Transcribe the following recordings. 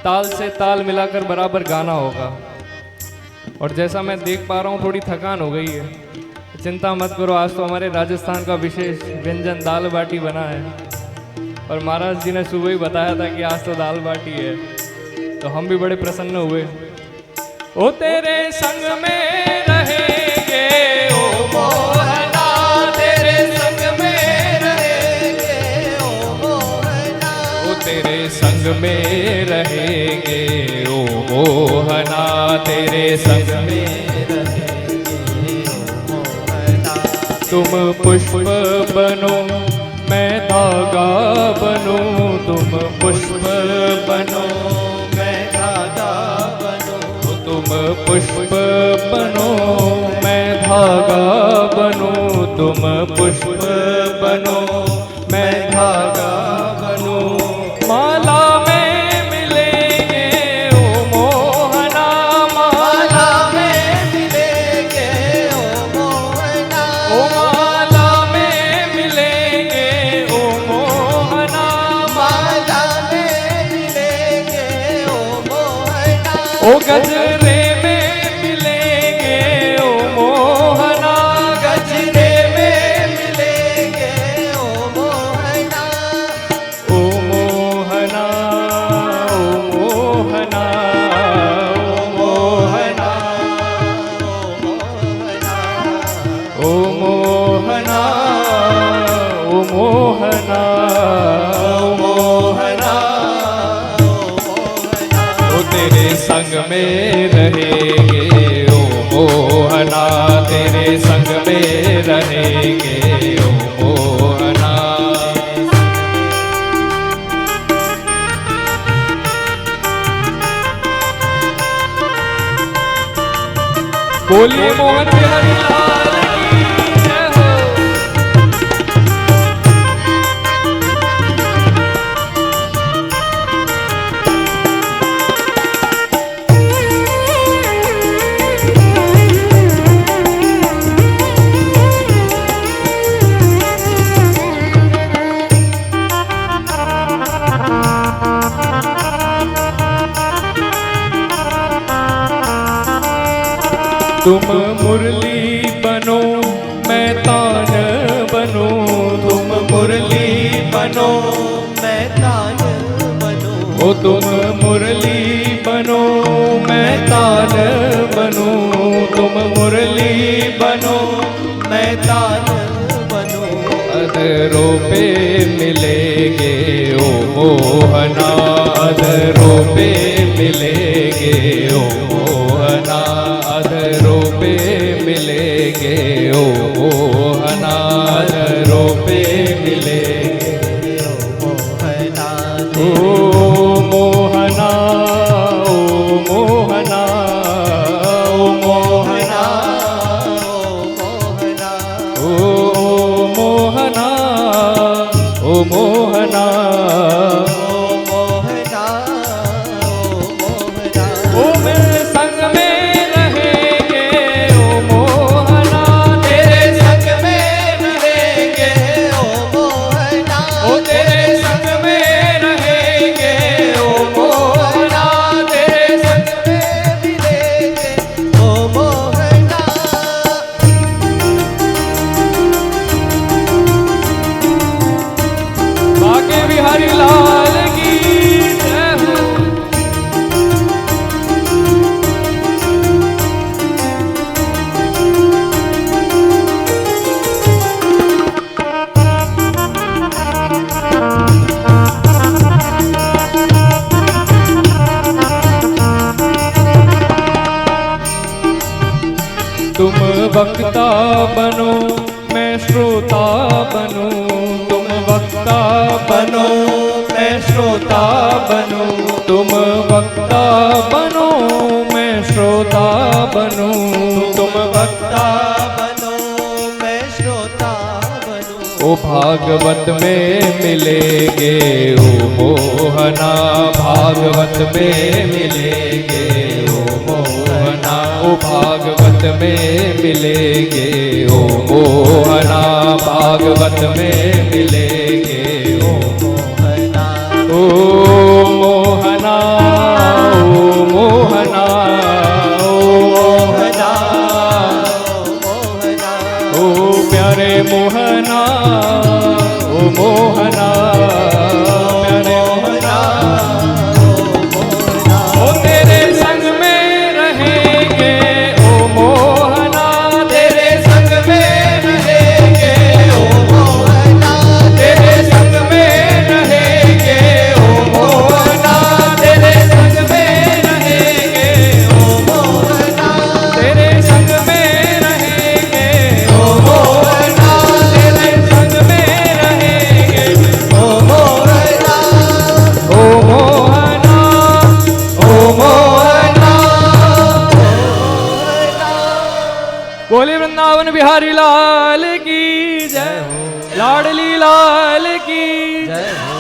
ताल से ताल मिलाकर बराबर गाना होगा। और जैसा मैं देख पा रहा हूँ थोड़ी थकान हो गई है, चिंता मत करो, आज तो हमारे राजस्थान का विशेष व्यंजन दाल बाटी बना है। और महाराज जी ने सुबह ही बताया था कि आज तो दाल बाटी है, तो हम भी बड़े प्रसन्न हुए। ओ तेरे संग में रहेंगे ओ मोहना, तेरे संग में रहेंगे ओ मोहना, ओ तेरे संग में रहेंगे ओ मोहना, तेरे संग में रहेंगे ओ मोहना। तुम पुष्प बनो मैं धागा बनूं, तुम पुष्प बनो मैं धागा बनूं, तुम पुष्प बनो मैं धागा बनूं, तुम पुष्प बनो मैं धागा बनूं। माला में मिलेंगे ओ मोहना, माला में मिलेंगे ओ मोहना, ओ माला में मिलेंगे ओ मोहना, माला में मिलेंगे ओ मोहना, ओ गजरे में मिलेंगे ओ मोहना, गजरे में मिलेंगे ओ मोहना, ओ मोहना, ओ मोहना, ओ मोहना, ओ मोहना, ओ मोहना, ओ मोहना, ओ तेरे संग में रहेंगे ओ मोहना, तेरे संग में रहेंगे ओ मोहना। बोलिए मोहन बिहारी लाल की जय हो। तुम मुरली बनो मैं तान बनूं, तुम मुरली बनो मैं तान बनूं, ओ तुम मुरली बनो मैं तान बनूं, तुम मुरली बनो मैं तान बनूं। अधरों पे मिलेंगे ओ मोहना, अधरों पे मिलेंगे ओ मोहना, अधरों पे मिलेंगे ओ मोहना, अधरों पे मिलेंगे ओ मोहना, ओ मोहना, ओ मोहना, ओ मोहना, ओ मोहना, ओ मोहना, ओ मेरे संग में रहेंगे ओ मोहना, तेरे संग में रहेंगे ओ मोहना, ओ तेरे संग में रहेंगे ओ मोहना, तेरे संग में मिलेंगे ओ मोहना। बाके बिहारी लाल की जय हो। तुम वक्ता बनो मैं श्रोता बनूं, तुम वक्ता बनो मैं श्रोता बनूं, तुम वक्ता बनो मैं श्रोता बनूं, तुम वक्ता बनो मैं श्रोता बनूं। ओ भागवत में मिलेंगे ओ मोहना, भागवत में मिलेंगे ओ मोहना, ओ भागवत में मिलेंगे ओ मोहना, भागवत में मिलेंगे ओ मोहना, ओ मोहना, ओ तेरे संग में रहेंगे ओ मोहना, तेरे संग में रहेंगे ओ मोहना, तेरे संग में रहेंगे ओ मोहना, तेरे संग में रहेंगे ओ मोहना, तेरे संग में रहेंगे ओ मोहना, तेरे संग में रहेंगे ओ मोहना, ओ मोहना, ओ मोहना। बोले वृंदावन बिहारी लाल की जय हो, लाडली लाल की जय हो,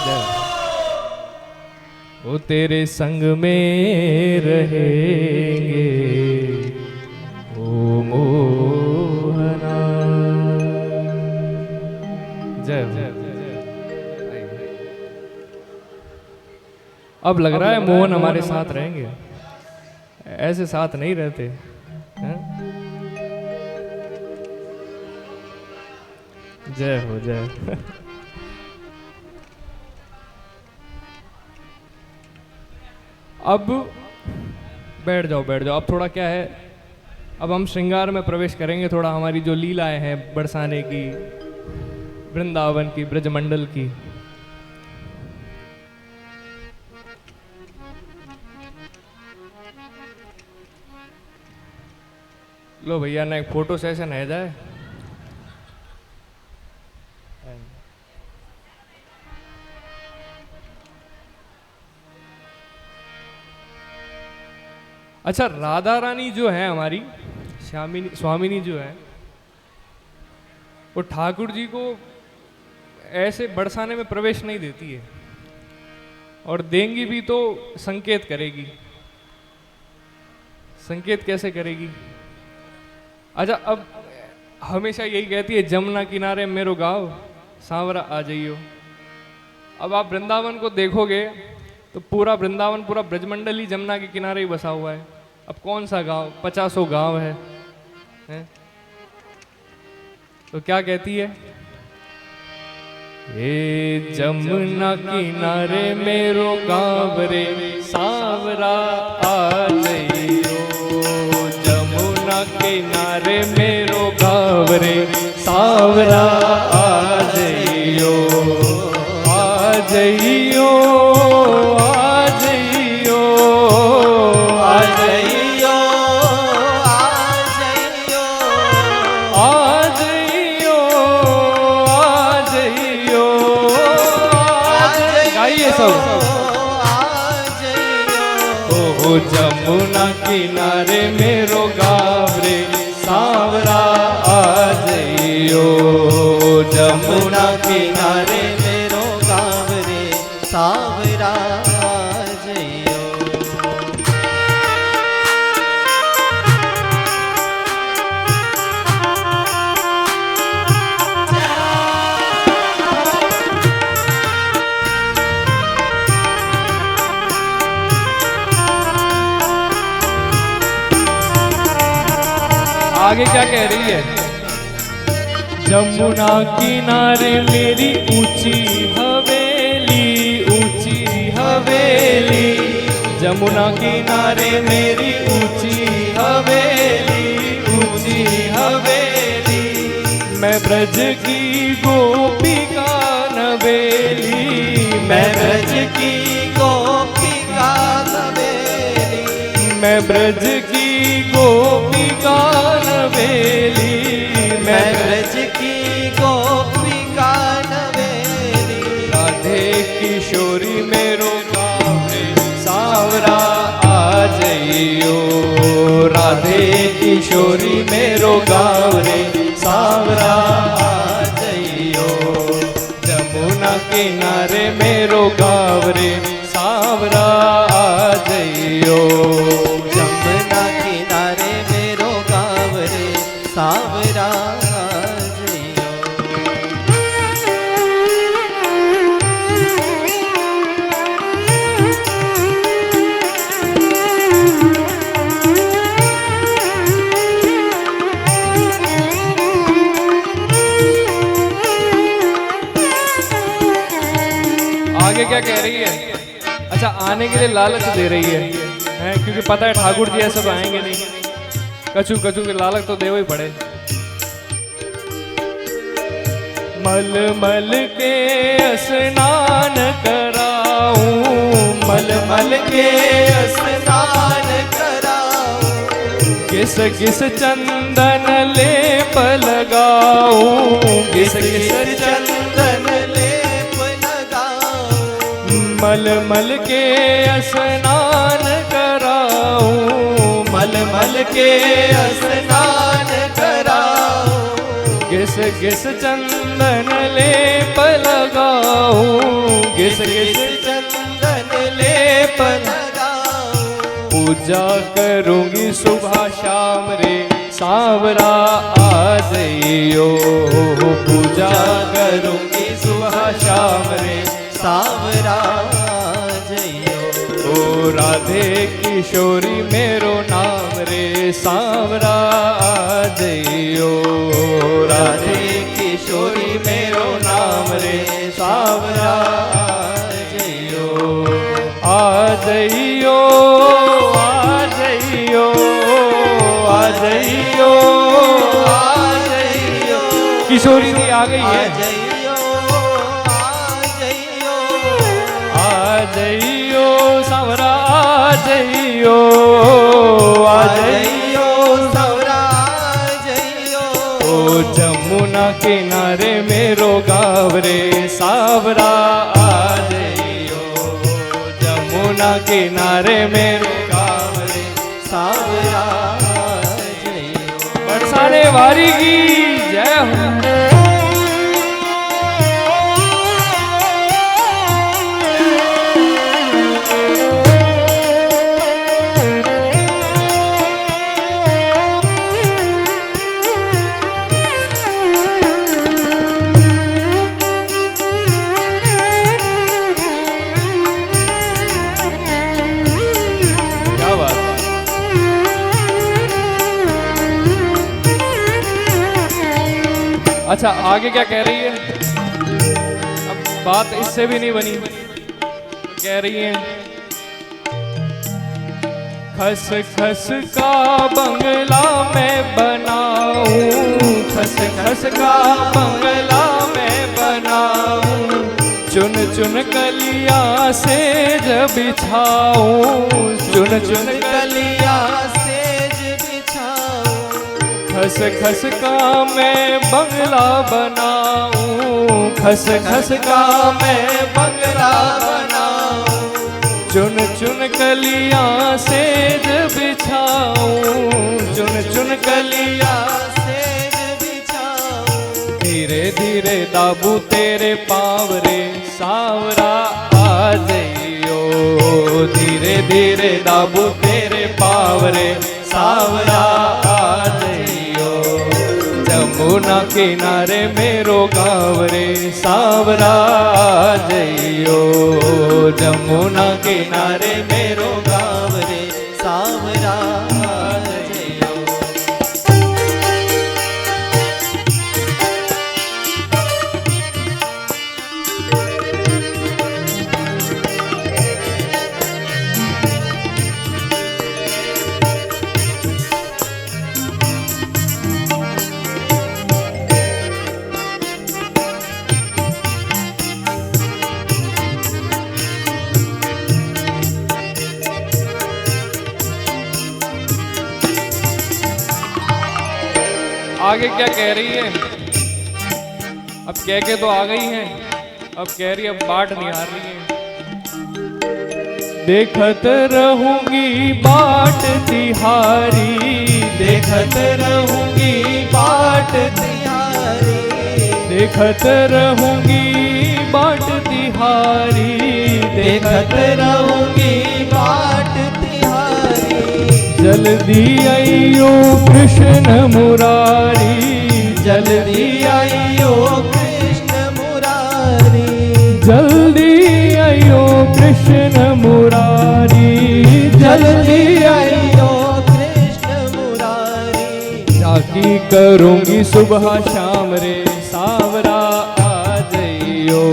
जय हो। ओ तेरे संग में रहेंगे ओ मोहना। जय हो। अब लग रहा है मोहन हमारे साथ रहेंगे, ऐसे साथ नहीं रहते हैं? जय हो, जय हो। अब बैठ जाओ, बैठ जाओ। अब थोड़ा क्या है, अब हम श्रृंगार में प्रवेश करेंगे। थोड़ा हमारी जो लीलाएं हैं बरसाने की, वृंदावन की, ब्रजमंडल की। लो भैया ना एक फोटो सेशन है जाए। अच्छा, राधा रानी जो है हमारी स्वामिनी जो है, वो ठाकुर जी को ऐसे बरसाने में प्रवेश नहीं देती है, और देंगी भी तो संकेत करेगी। संकेत कैसे करेगी? अच्छा, अब हमेशा यही कहती है, जमुना किनारे मेरो गाँव सांवरा आ जाइयो। अब आप वृंदावन को देखोगे तो पूरा वृंदावन, पूरा ब्रजमंडल ही जमुना के किनारे ही बसा हुआ है। अब कौन सा गांव, 50 गांव है? तो क्या कहती है? ए जमुना किनारे मेरो गाँव रे सांवरा आ जाइयो, जमुना किनारे मेरो गाँव रे सांवरा आ जाइयो, आ जाइयो, आ जाइयो, आ जाइयो, आ जाइयो, आ जाइयो, आ जाइयो। गाइए सब। ओ जमुना किनारे मेरो गाँव रे सांवरा आ जाइयो, जमुना किनारे मेरो गाँव रे सांवरा आ जाइयो। आगे क्या कह रही है? जमुना किनारे मेरी ऊंची हवेली, ऊंची हवेली, जमुना किनारे मेरी ऊंची हवेली, ऊंची हवेली, मैं ब्रज की गोपिका नवेली, मैं ब्रज की गोपिका नवेली, मैं ब्रज की गोपिका नवेली, मैं ब्रज की गोपिका नवेली, राधे किशोरी मेरो गाँव रे सांवरा आ जाइयो, राधे किशोरी मेरो गाँव रे सांवरा आ जाइयो, जमुना किनारे मेरो गाँव रे सांवरा आ जाइयो, जमुना किनारे मेरो गाँव रे सांवरा आ जाइयो। आगे क्या कह रही है? अच्छा आने के लिए लालच दे रही है, क्योंकि पता है ठाकुर जी ऐसे तो आएंगे नहीं, कछु कछु के लालच तो देवे ही पड़े। मल मल के स्नान कराऊं, मल मल के स्नान कराऊं, किस किस चंदन लेप लगाऊं, किस किस चंदन लेप लगाऊं, मल मल के स्नान कराऊं, मल मल के स्नान कराऊं, किस किस चंदन लेप लगाऊं, किस किस चंदन लेप लगाऊं, पूजा करूंगी सुबह शाम रे सांवरा आ जइयो, पूजा करूंगी सुबह शाम रे सांवरा जइयो। ओ राधे किशोरी मेरो नाम रे सांवरा आ जइयो, राधे किशोरी मेरो नाम रे सांवरा जइयो। आ जइयो, आ जइयो, आ जइयो, आ जइयो, किशोरी जी आ गई आ है। जइयो, आ जइयो, आ जइयो सांवरा आ जइयो, आ जइयो सांवरा जइयो। ओ जमुना किनारे मेरो गाँव रे सांवरा आ जइयो, जमुना किनारे मेरो गाँव रे सांवरा जइयो। बरसाने वारी की जय हो। क्या बात है। अच्छा आगे क्या कह रही है, अब बात इससे भी नहीं बनी, कह रही है खस खस का बंगला मैं बनाऊं, खस खस का बंगला मैं बनाऊं, चुन चुन कलिया से जब बिछाऊं, चुन चुन कलिया सेज बिछाऊं, खस खस का मैं बंगला बनाऊं, खस खस का मैं बंगला बनाऊं, चुन चुन कलिया सेज बिछाऊं, चुन चुन कलिया सेज बिछाऊं, धीरे धीरे दाबू तेरे पाँव रे सांवरा आ जइयो, धीरे धीरे दाबू तेरे पाँव रे सांवरा आ जइयो, जमुना किनारे मेरो गाँव रे सांवरा आ जइयो, जमुना किनारे मेरो गाँव रे सांवरा जइयो। आगे क्या कह रही है, अब कह के तो आ गई है, अब कह रही है अब बाट निहार रही है। देखत रहूंगी बाट तिहारी, देखत रहूंगी बाट तिहारी, देखत रहूंगी बाट तिहारी, देखत रहूंगी बाट तिहारी, जल्दी आइयो कृष्ण मुरारी, जल्दी आइयो कृष्ण मुरारी, जल्दी आइयो कृष्ण मुरारी, जल्दी आइयो कृष्ण मुरारी, झांकी करूंगी सुबह शाम रे सांवरा आ जइयो,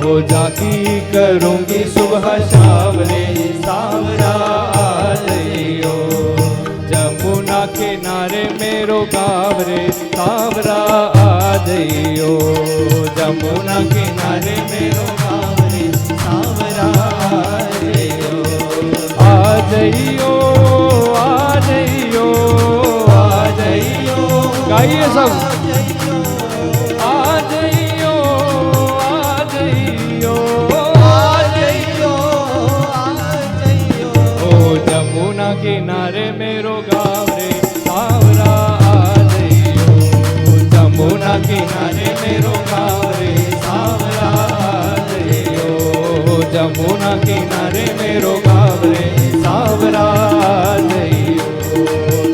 जाकी करूंगी सुबह शाम रे सावरा आ जइयो। जमुना किनारे मेरो गाँव रे सावरा आ जइयो। जमुना किनारे मेरो गाँव रे सावरा आ जइयो। आ जइयो आ जइयो आ जइयो। गाइए सब। आ जइयो आ जइयो आ जइयो आ जइयो। ओ जमुना किनारे मेरो गाँव रे सावरा आ जइयो। जमुना किनारे मेरो गाँव रे सावरा आ जइयो। जमुना किनारे मेरो गाँव रे सावरा आ जइयो।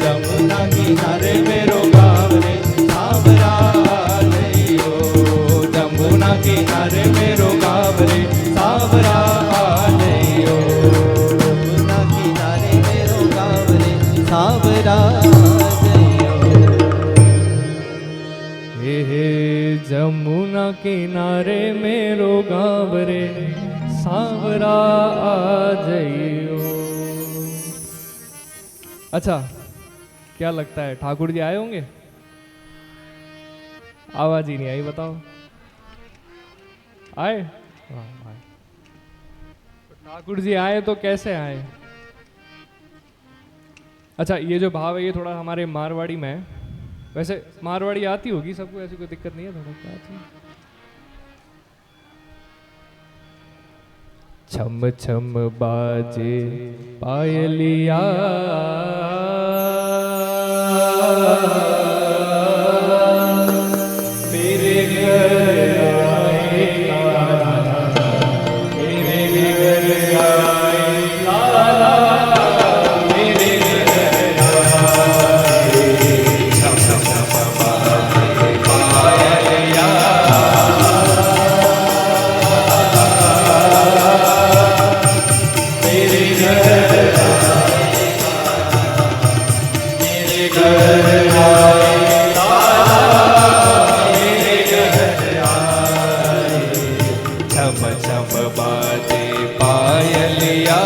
जमुना किनारे मेरो गाँव रे सावरा आ जइयो। जमुना किनारे मेरो गाँव रे सावरा आ जइयो। जमुना किनारे मेरो गाँव रे सावरा आ जइयो। हे जमुना किनारे मेरो गाँव रे सावरा आ जइयो। अच्छा, क्या लगता है ठाकुर जी आए होंगे? आवाज ही नहीं आई, बताओ। आए? हाँ, आए। तो ठाकुर जी आए तो कैसे आए? अच्छा, ये जो भाव है ये थोड़ा हमारे मारवाड़ी में है। वैसे मारवाड़ी आती होगी सबको, ऐसी कोई दिक्कत नहीं है, थोड़ा सा आती है। छम छम बाजे पायलिया मेरे घर आए लाला, मेरे घर आए लाला, मेरे घर आए। छम छम बाजे पायलिया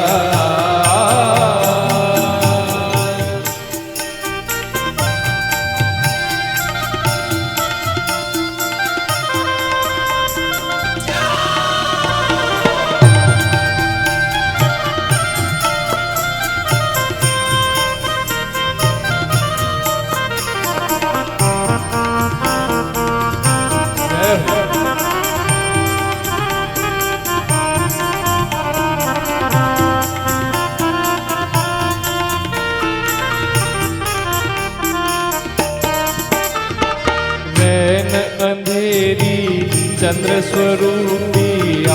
चंद्र स्वरूपी आ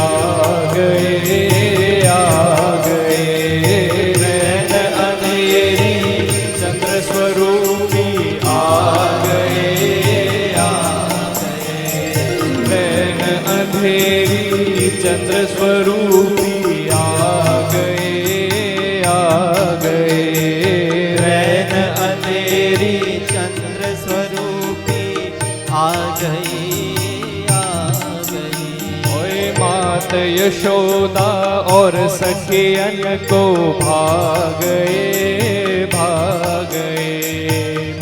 गए नैन अंधेरी चंद्र स्वरूपी आ गए नैन अंधेरी चंद्र स्वरूपी आ गए नैन अंधेरी चंद्र स्वरूपी आ गई। मात यशोदा और सखियन को भाग गए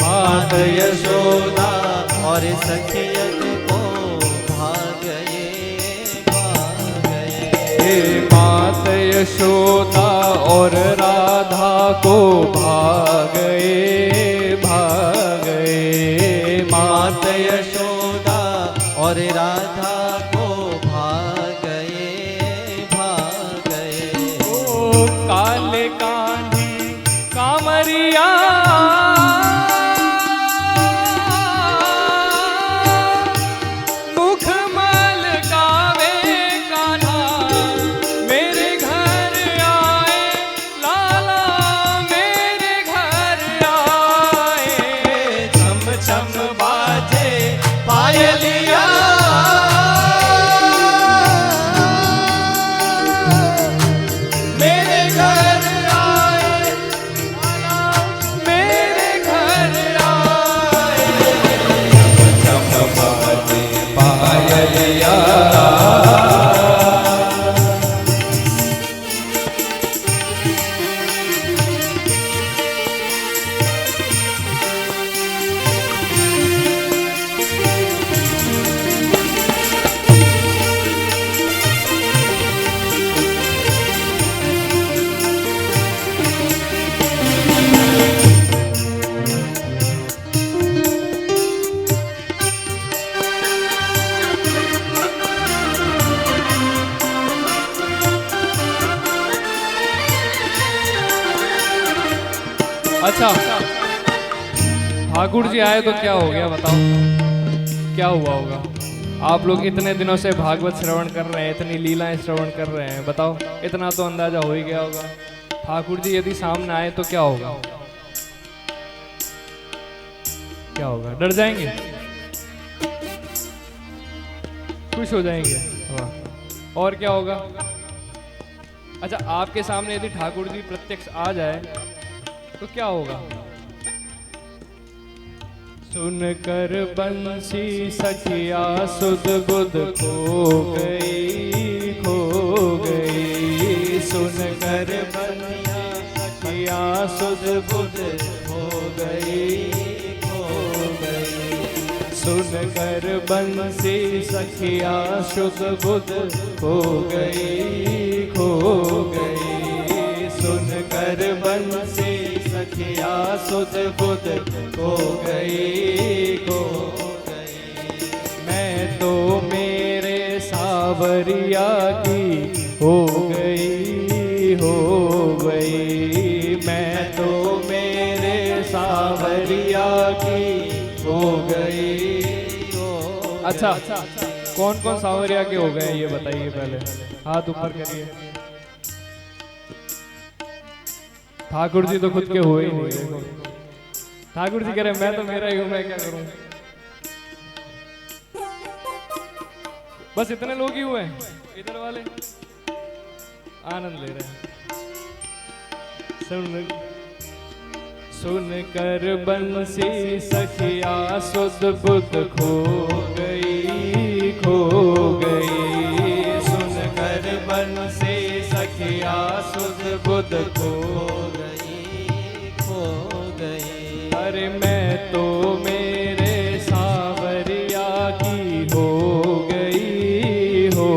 मात यशोदा और सखियन को भाग गए मात यशोदा और राधा को भाग गए मात यशोदा और राधा को काले कांधी कामरिया मुख मलकावे कान्हा मेरे घर आए लाला मेरे घर आए। छम छम बाजे अच्छा, ठाकुर जी आए तो क्या हो गया बताओ, क्या हुआ होगा? आप लोग इतने दिनों से भागवत श्रवण कर रहे हैं, इतनी लीलाएं श्रवण कर रहे हैं, बताओ इतना तो अंदाजा हो ही गया होगा। ठाकुर जी यदि सामने आए तो क्या होगा? क्या होगा? डर जाएंगे? खुश हो जाएंगे? वाह। और क्या होगा? अच्छा, आपके सामने यदि ठाकुर जी प्रत्यक्ष आ जाए तो क्या होगा? सुन कर बंसी सखिया सुध बुध खो गई, खो गई। सुन कर बंसिया सखिया सुध बुध खो गई, खो गई। सुन कर बंसी सखिया सुध बुध खो गई, खो गई। सुन कर बंसी सखिया सुध बुध खो गई, खो गई। मैं तो मेरे सावरिया की हो गई, हो गई। मैं तो मेरे सावरिया की हो गई, हो गई। अच्छा, कौन कौन सावरिया के हो गए ये बताइए पहले, हाथ ऊपर करिए। ठाकुर जी तो खुद के हुए ही नहीं, देखो ठाकुर जी कह रहे मैं तो मेरा ही हूं, मैं क्या करूं। बस इतने लोग ही हुए हैं, इधर वाले आनंद ले रहे हैं। सुन कर बंसी सखिया सुध बुध खो गई, खो गई। सुन कर बंसी सखिया सुध बुध खो गई, खो गई। अरे मैं तो मेरे सावरिया की हो गई, हो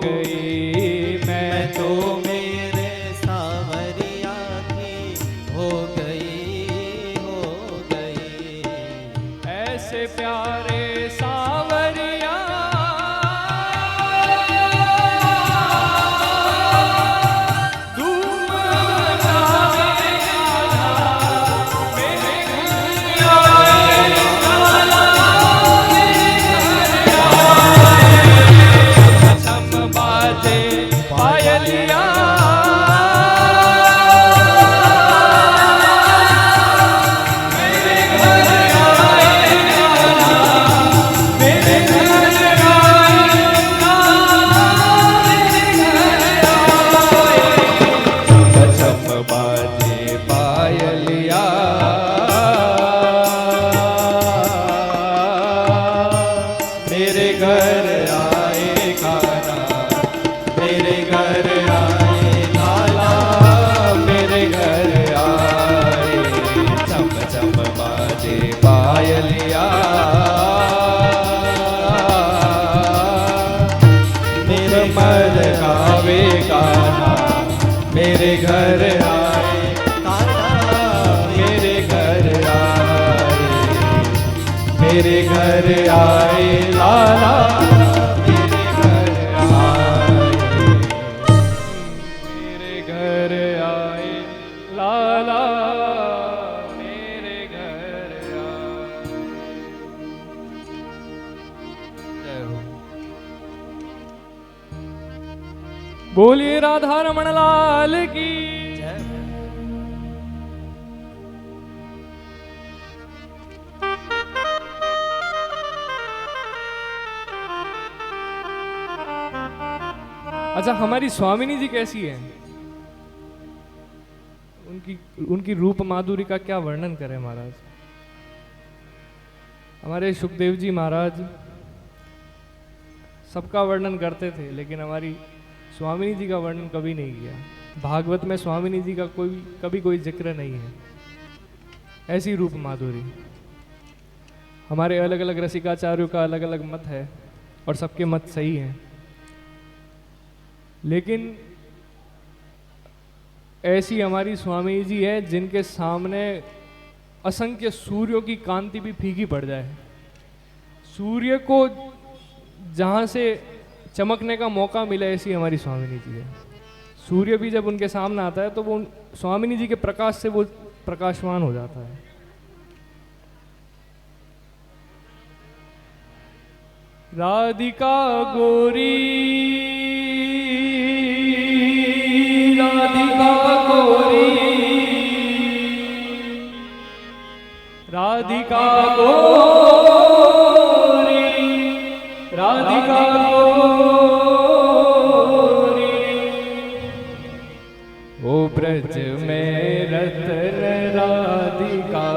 गई। मैं तो मेरे सावरिया की हो गई, हो गई। ऐसे प्यारे सावरिया मेरे घर आए कान्हा, मेरे घर आए, मेरे घर आए लाला, मेरे घर आए, मेरे घर आए लाला, मेरे घर आए। जय हो। बोलिए राधा रमण लाल की जय। अच्छा, हमारी स्वामिनी जी कैसी है? उनकी रूप माधुरी का क्या वर्णन करें महाराज। हमारे सुखदेव जी महाराज सबका वर्णन करते थे, लेकिन हमारी स्वामिनी जी का वर्णन कभी नहीं किया। भागवत में स्वामिनी जी का कभी कोई जिक्र नहीं है। ऐसी रूप माधुरी। हमारे अलग अलग रसिकाचार्यों का अलग अलग मत है और सबके मत सही हैं, लेकिन ऐसी हमारी स्वामी जी है जिनके सामने असंख्य सूर्यों की कांति भी फीकी पड़ जाए। सूर्य को जहाँ से चमकने का मौका मिले, ऐसी हमारी स्वामिनी जी है। सूर्य भी जब उनके सामने आता है तो वो स्वामिनी जी के प्रकाश से वो प्रकाशवान हो जाता है। राधिका गोरी, राधिका गोरी, राधिका गोरी, राधिका गोरी। ओ ब्रज में रतन राधिका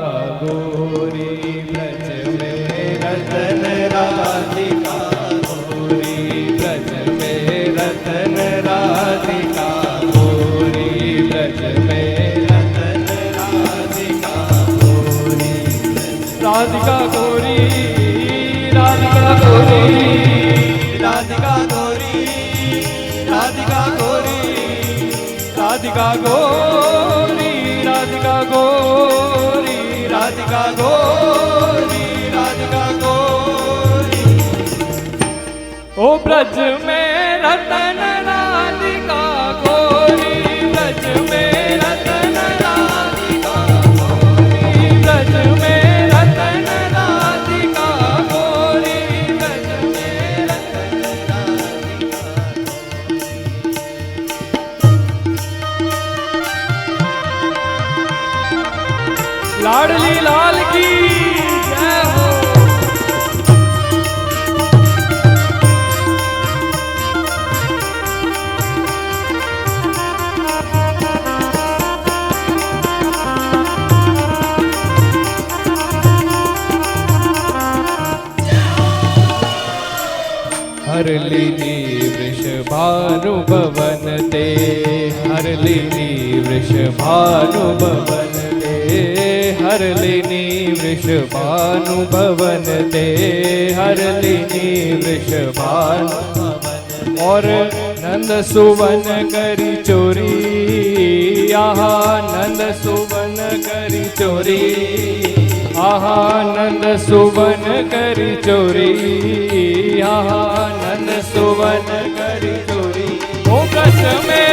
गोरी, ब्रज में रतन राधिका गोरी, ब्रज में रतन राधिका गोरी, ब्रज में रतन राधिका गोरी, राधिका गोरी, राधिका गोरी, राधिका गोरी, राधिका गोरी, राधिका गोरी, राधिका गोरी, राधिका गोरी, राधिका गोरी। ओ ब्रज में रतन राधिका गोरी, ब्रज में रतन राधिका गोरी, ब्रज में रतन राधिका गोरी, ब्रज में रतन राधिका गोरी। लाडली लाल की जय हो। हरलिनी वृषभानुभवन ते, हरलिनी वृषभानुभवन ते, हरलिनी वृषभानुभवन ते, हरलिनी वृषभानुभवन। और नंद सुवन करी चोरी, आहा नंद सुवन करी चोरी, आहा नंद सुवन करी चोरी, आहा नंद सुवन करी चोरी। ओ ब्रज में,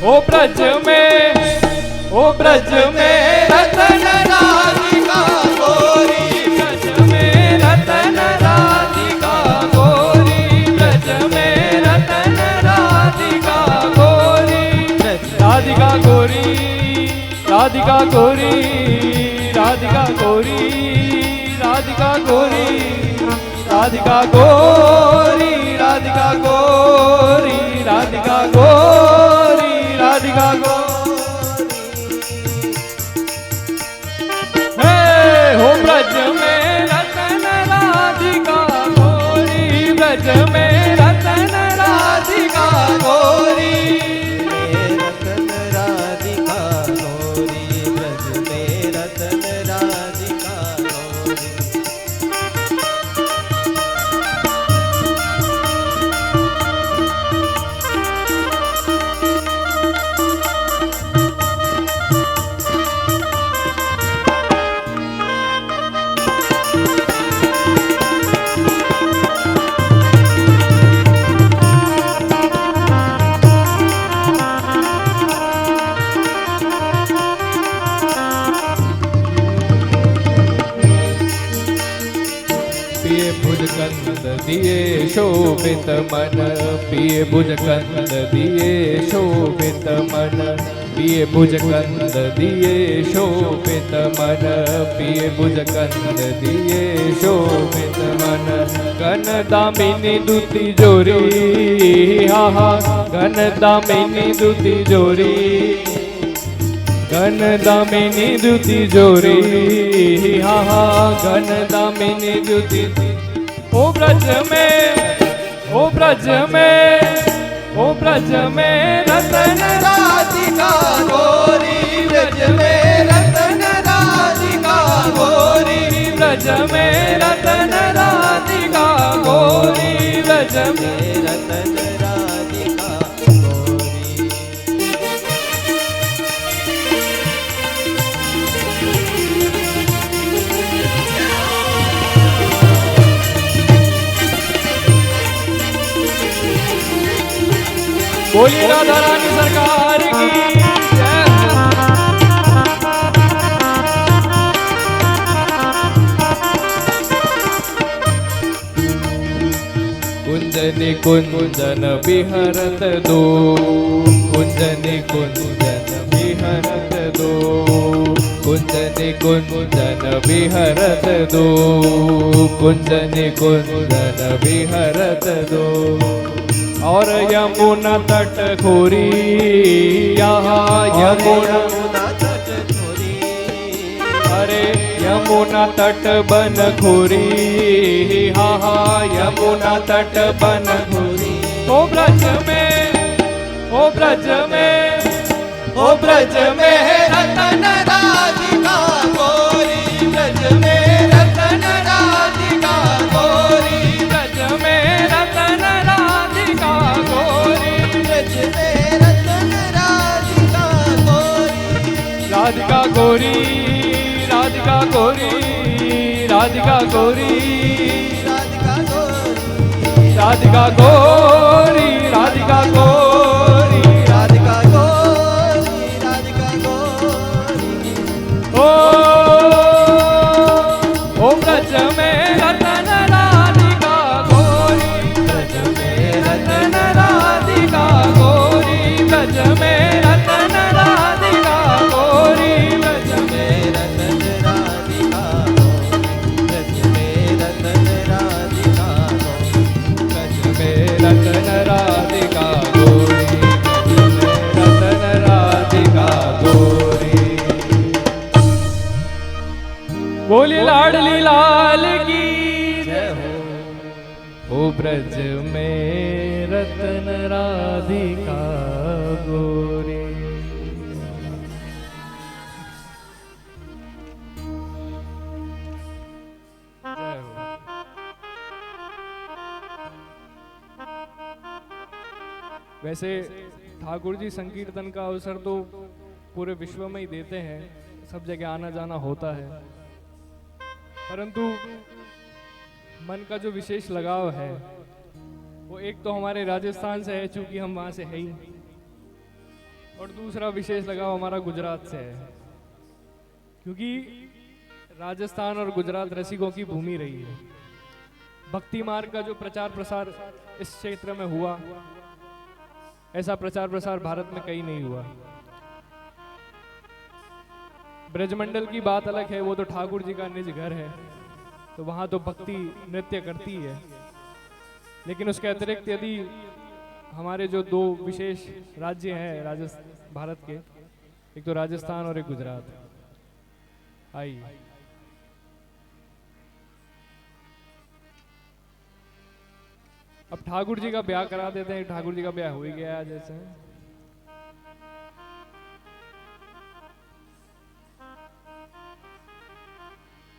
ओ ब्रज में, ओ ब्रज में रतन राधिका गोरी, ब्रज में रतन राधिका गोरी, ब्रज में रतन राधिका गोरी, राधिका गोरी, राधिका गोरी, राधिका गोरी, राधिका गोरी, राधिका गोरी, राधिका गोरी, राधिका गोरी, राधिका गोरी। हे हो ब्रज में रतन राधिका गोरी, ब्रज में रतन राधिका गोरी, रतन राधिका गोरी, ब्रज में रतन राधिका गोरी। पिए भुजकंद दिए शोभित मन, पिए भुजकंद दिए शोभित मन, पिए भुजकंद दिए शोभित मन, पिए भुजकंद दिए शोभित मन। गन दामिनी दुति जोरी, हा गन दामिनी दुति जोरी, गन दामिनी दुति जोरी, हा गन दामिनी दुति। ओ ब्रज में, ओ ब्रज में, ओ ब्रज में रतन राधिका गोरी, ब्रज में रतन राधिका गोरी, ब्रज में रतन राधिका गोरी, ब्रज में रतन राधिका गोरी। बोलिए राधा रानी सरकार की जय हो। निकुंजन विहरत दो, कुंज निकुंजन विहरत दो, कुंज निकुंजन विहरत दो, कुंज निकुंजन विहरत दो। और यमुना तट खोरी, यहाँ यमुना तट खोरी, अरे यमुना तट बन खोरी, हा हा यमुना तट बन खोरी। ओ ब्रज में, ओ ब्रज में, ओ ब्रज में रतन राधिका गोरी, ब्रज में रतन राधिका गोरी, ब्रज में रतन राधिका गोरी, ब्रज में रतन राधिका गोरी, राधिका गोरी, राधिका गोरी, राधिका गोरी, राधिका गोरी, राधिका गोरी, राधिका गोरी, राधिका गोरी, राधिका गोरी। ओ ब्रज में रतन राधिका गोरी, ब्रज में रतन राधिका गोरी, ब्रज में रतन राधिका गोरी, ब्रज में रतन राधिका गोरी, ब्रज में रतन राधिका गोरी, ब्रज में रतन राधिका गोरी, ब्रज में रतन राधिका गोरी। बोली लाडली लाल की जय हो। ओ ब्रज में रतन राधिका गोरी। जय हो। वैसे ठाकुर जी संकीर्तन का अवसर तो पूरे विश्व में ही देते हैं, सब जगह आना जाना होता है, परंतु मन का जो विशेष लगाव है वो एक तो हमारे राजस्थान से है, चूंकि हम वहां से है ही, और दूसरा विशेष लगाव हमारा गुजरात से है, क्योंकि राजस्थान और गुजरात रसिकों की भूमि रही है। भक्ति मार्ग का जो प्रचार प्रसार इस क्षेत्र में हुआ, ऐसा प्रचार प्रसार भारत में कहीं नहीं हुआ। ब्रजमंडल की बात अलग है, वो तो ठाकुर जी का निज घर है, तो वहां तो भक्ति नृत्य करती है, लेकिन उसके अतिरिक्त यदि हमारे जो दो विशेष राज्य हैं भारत के, एक तो राजस्थान और एक गुजरात, आई अब ठाकुर जी का ब्याह करा देते हैं। ठाकुर जी का ब्याह हो ही गया जैसे।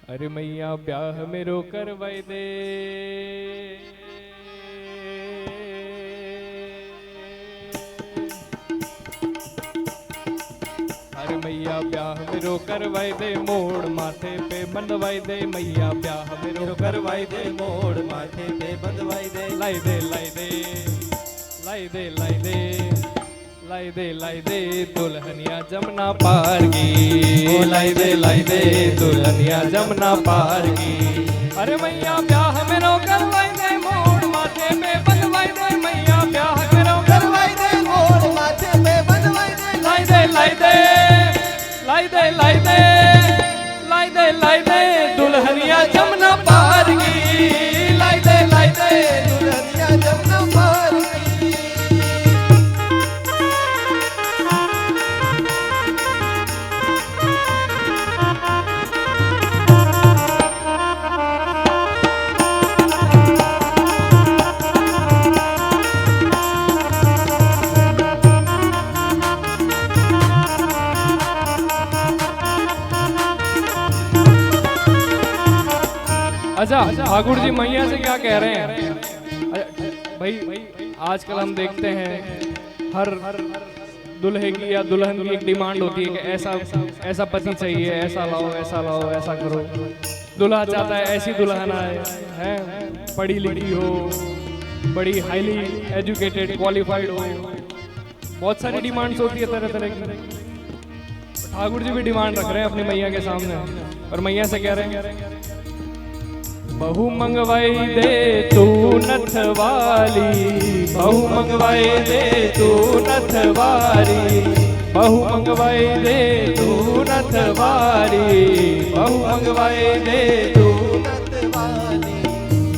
अरे मैया ब्याह मेरो करवाई दे, अरे मैया ब्याह मेरो करवाई दे, मोड़ माथे पे बंधवाई दे, मैया ब्याह मेरो करवाई दे, मोड़ माथे पे बंधवाई दे, लाई दे लाई दे लाई दे लाई दे लाई दे लाई दे दुल्हनिया जमुना पार की, लाई दे दुल्हनिया जमुना पार की। अरे मैया ब्याह मेरो करवाई दे, मोड़ माथे पे बंधवाई दे, मैया ब्याह मेरो करवाई दे, मोड़ माथे पे बंधवाई दे, लाई दे लाई दे लाई दे लाई दे लाई दे लाई दे दुल्हनिया जमुना पार की, लाई दे दुल्हनिया जमुना पार की। अच्छा, ठाकुर जी मैया से क्या कह रहे हैं? भाई आजकल हम देखते हैं हर दुल्हे की या दुल्हन की एक डिमांड होती है कि ऐसा पति चाहिए, ऐसा लाओ, ऐसा करो। दुल्हा चाहता है ऐसी दुल्हन आए, है पढ़ी लिखी हो, बड़ी हाईली एजुकेटेड क्वालिफाइड हो, बहुत सारी डिमांड्स होती है तरह तरह की। ठाकुर जी भी डिमांड रख रहे हैं अपनी मैया के सामने, और मैया से कह रहे हैं बहु मंगवाई दे तू नथवाली, बहु मंगवाई दे तू नथवारी, बहु मंगवाई दे तू नथवारी, बहु मंगवाई दे तू नतवाली।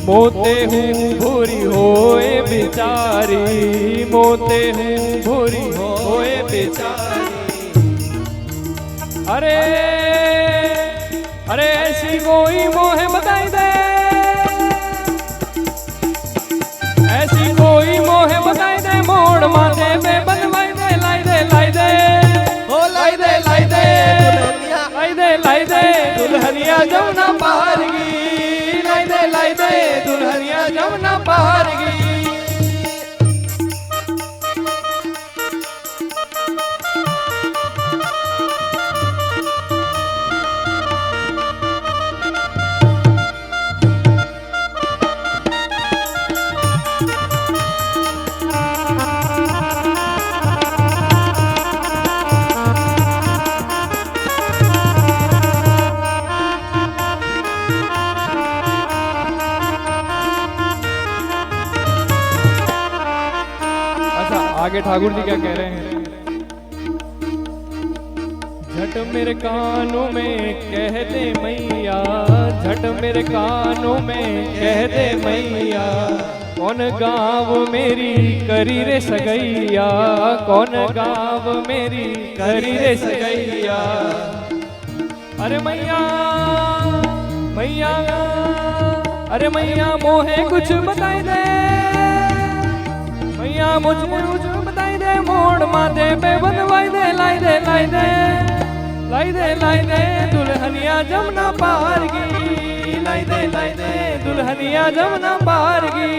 मोते हूँ भूरी होए बेचारी, मोते हूँ भूरी होए बेचारी। अरे अरे ऐसी कोई मोहे बताई दे, ऐसी कोई मोहे बताई दे, मोड़ माथे पे बनवाई दे, लाई दे लाई दे, ओ लाई दे दुल्हनिया, लाई दे दुल्हनिया जमुना पार की, लाई दे दुल्हनिया जमुना पार की। आगे ठाकुर जी क्या कह रहे हैं? झट मेरे कानों में कह दे मैया, झट मेरे कानों में कह दे मैया, कौन गाँव मेरी करी रे सगैया, कौन गाँव मेरी करी रे सगैया। अरे मैया मैया, अरे मैया मोहे कुछ बताई दे, मैया मुझे कुछ बताई दे, मोड़ माथे पे बनवाई दे, लाई दे लाई दे, लाई दे लाई दे दुल्हनिया जमुना पार की, लाई दे दुल्हनिया जमुना पार की,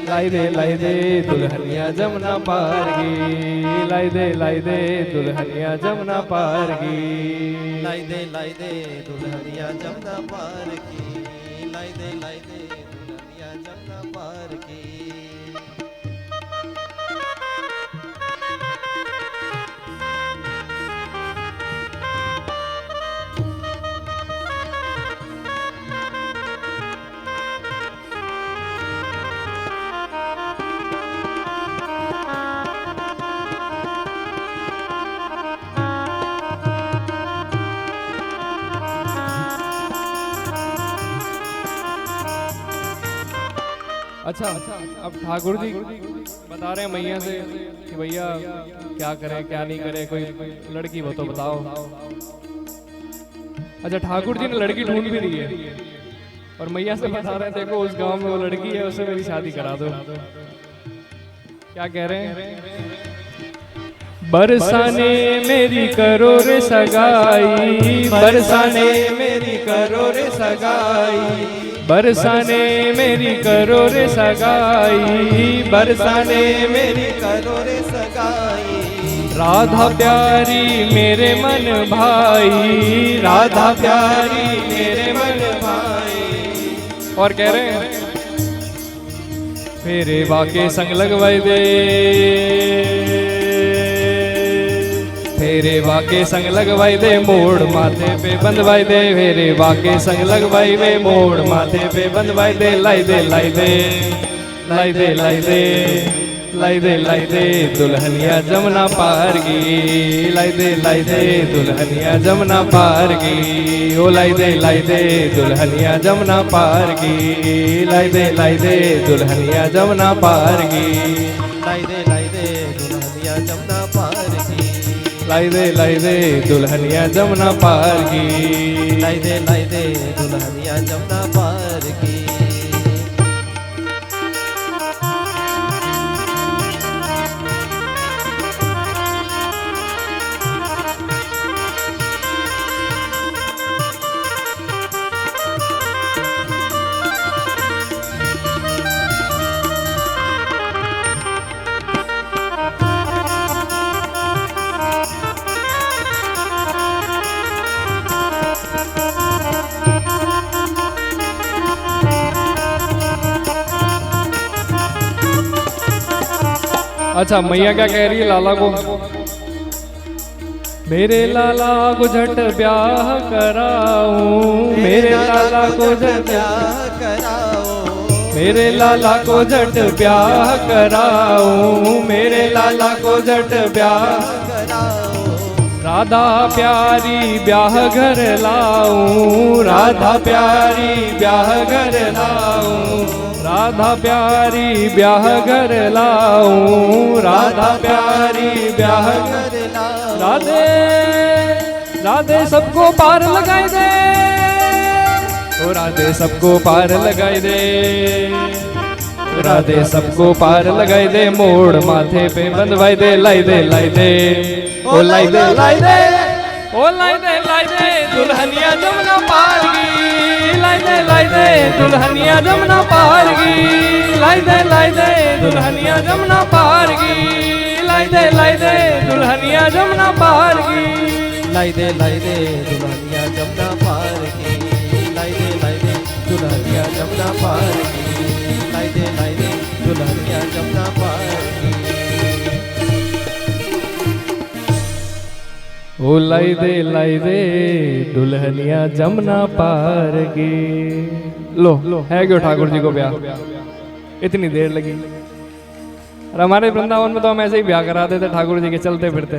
लाई दे दुल्हनिया जमुना पार की, लाई दे दुल्हनिया जमुना पार की, लाई दे दुल्हनिया जमुना पार की, लाई दे दुल्हनिया जमुना पार की। अच्छा अब ठाकुर जी बता रहे हैं मैया से कि भैया क्या करें क्या नहीं करें, कोई लड़की हो तो बताओ। अच्छा ठाकुर जी ने लड़की ढूंढ भी ली है और मैया से बता रहे हैं देखो उस गांव में वो लड़की है, उससे मेरी शादी करा दो। क्या कह रहे हैं? बरसाने मेरी करो रे सगाई, बरसाने मेरी करो रे सगाई, बरसाने मेरी करो रे सगाई, बरसाने मेरी करो रे सगाई। राधा प्यारी मेरे मन भाई, राधा प्यारी मेरे मन भाई। और कह रहे हैं मेरे वाके संग लगवाई दे, फेरे वाके संग लगवाई दे, मोड़ माथे पे बंधवाई दे, फेरे वाके संग लगवाई दे, मोड़ माथे पे बंधवाई दे, लाई दे लाई दे, लाई दे लाई दे, लाई दे लाई दे दुल्हनिया जमुना पार की, लाई दे दुल्हनिया जमुना पार की, ओ लाई दे दुल्हनिया जमुना पार की, लाई दे दुल्हनिया जमुना पार की, लाई दे दुल्हनिया जमुना पार की, लाई दे दुल्हनिया जमुना पार की, लाई दे दुल्हनिया जमुना पार की। अच्छा मैया क्या कह रही है लाला को? मेरे लाला को झट ब्याह कराऊं, मेरे लाला को झट ब्याह मेरे लाला को झट ब्याह कराऊं, मेरे लाला को झट ब्याह कराओ राधा प्यारी ब्याह घर लाऊं, राधा प्यारी ब्याह घर लाऊं, राधा प्यारी ब्याह घर लाऊं, राधा प्यारी ब्याह घर कर लाओ राधे राधे सबको पार लगाई दे, ओ राधे सबको पार लगाई दे, राधे सबको पार लगाई दे, मोड़ माथे पे बंधवाई दे, लाई दे लाई दे, ओ लाई दे लाई दे, ओ लाई दे दुल्हनिया जमुना पार की, लाई दे दुल्हनिया जमुना पार की, लाई दे दुल्हनिया जमुना पार की, लाई दे दुल्हनिया जमुना पार की। लाई दे दुल्हनिया जमुना पार की, लाई दे दुल्हनिया जमुना पार की, लाई दे दुल्हनिया जमुना पार की। ओ लाई दे दुल्हनिया जमुना पार की। लो है क्यों ठाकुर जी को ब्याह, इतनी देर लगी। और हमारे वृंदावन में तो हम ऐसे ही ब्याह कराते थे ठाकुर जी के चलते फिरते,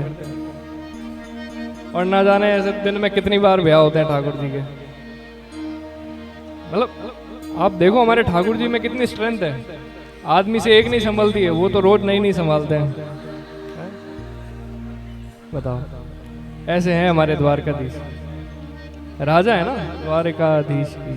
और ना जाने ऐसे दिन में कितनी बार ब्याह होते हैं ठाकुर जी के। मतलब आप देखो हमारे ठाकुर जी में कितनी स्ट्रेंथ है, आदमी से एक नहीं संभलती है, वो तो रोज नहीं संभालते हैं। बताओ, ऐसे हैं हमारे द्वारकाधीश, राजा है ना द्वारकाधीश की।